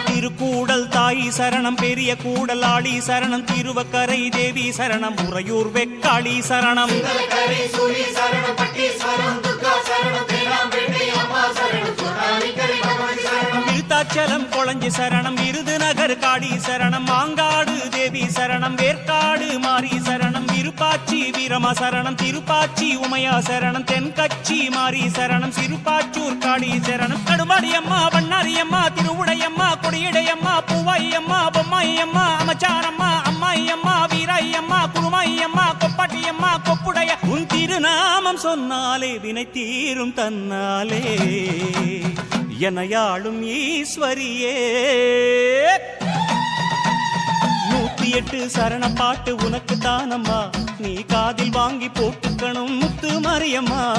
திருக்கூடல் தாயி சரணம், பெரிய கூடல் ஆளி சரணம், திருவக்கரை தேவி சரணம், உறையூர் வெக்காளி சரணம், விருத்தாச்சலம் கொளஞ்சி சரணம், விருதுநகர் காளி சரணம், மாங்காடு தேவி சரணம், வேற்காடு மாரி சரணம், விருப்பாச்சி வீரமா சரணம், திருப்பாச்சி உமையா சரணம், தென்கட்சி மாரி சரணம், சிறுபாச்சூர் காளி சரணம், கடுமாடியம்மா பண்ணாரியம்மா, திருவுடையம்மா, கொடியடையம்மா, பூவாயம்மா, பொம்மாயம்மா, அமைச்சாரம்மா, அம்மாயம்மா, வீராயம்மா, குருமாயம்மா, கொப்பாட்டியம்மா, கொப்புடைய உன் திருநாமம் சொன்னாலே வினை தீரும் தன்னாலே எனையாளும் ஈஸ்வரியே. 108 சரண பாட்டு உனக்கு தானம்மா, நீ காதில் வாங்கி போட்டுக்கணும் முத்து மாரியம்மா.